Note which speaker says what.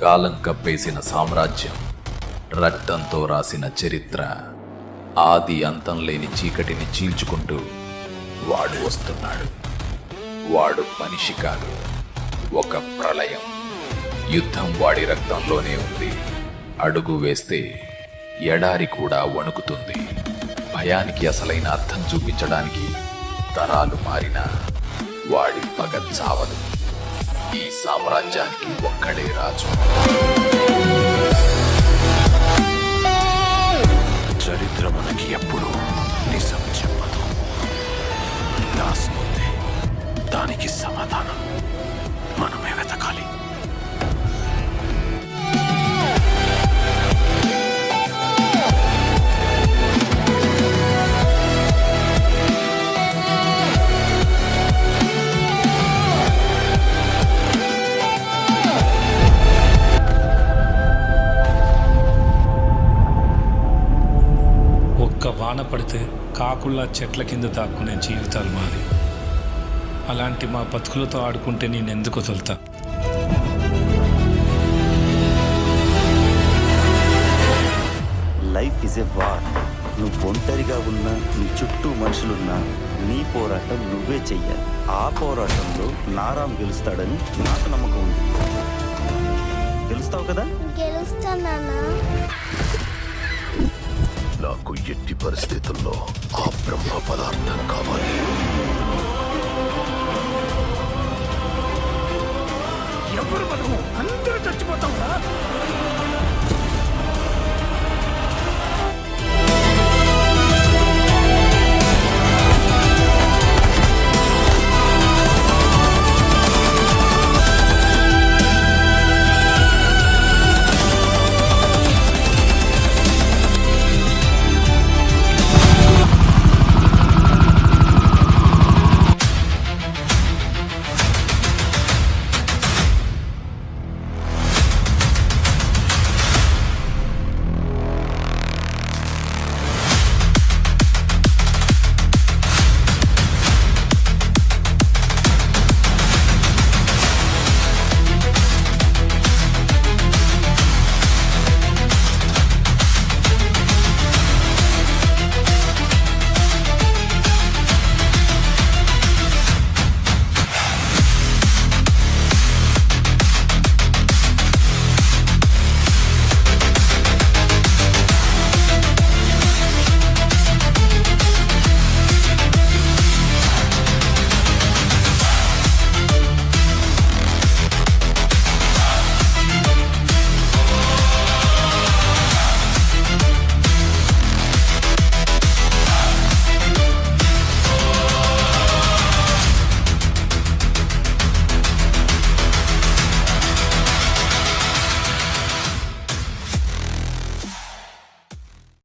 Speaker 1: కాలం కప్పేసిన సామ్రాజ్యం, రక్తంతో రాసిన చరిత్ర, ఆది అంతం లేని చీకటిని చీల్చుకుంటూ వాడు వస్తున్నాడు. వాడు మనిషి కాదు, ఒక ప్రళయం. యుద్ధం వాడి రక్తంలోనే ఉంది. అడుగు వేస్తే ఎడారి కూడా వణుకుతుంది. భయానికి అసలైన అర్థం చూపించడానికి తరాలు మారినా వాడి పగ చావదు. ఈ సామ్రాజ్యానికి ఒక్కడే రాజు.
Speaker 2: చరిత్ర మనకి ఎప్పుడు నిజం చెప్పదు, దాస్తుంది. దానికి సమాధానం మనమే వెతకాలి.
Speaker 3: ఒక్క వాన పడితే కాకుల్లా చెట్ల కింద దాక్కునే జీవితాలు మాది. అలాంటి మా బతుకులతో ఆడుకుంటే నేనెందుకు వదులుతా?
Speaker 4: Life is a war. నువ్వు ఒంటరిగా ఉన్నా, నీ చుట్టూ మనుషులున్నా, నీ పోరాటం నువ్వే చెయ్యాలి. ఆ పోరాటంలో నారాం గెలుస్తాడని నాకు నమ్మకం ఉంది. గెలుస్తావు కదా?
Speaker 5: గెలుస్తానా?
Speaker 2: నాకు ఎట్టి పరిస్థితుల్లో ఆ బ్రహ్మ పదార్థం కావాలి.
Speaker 6: ఎవరు మనము అందరితో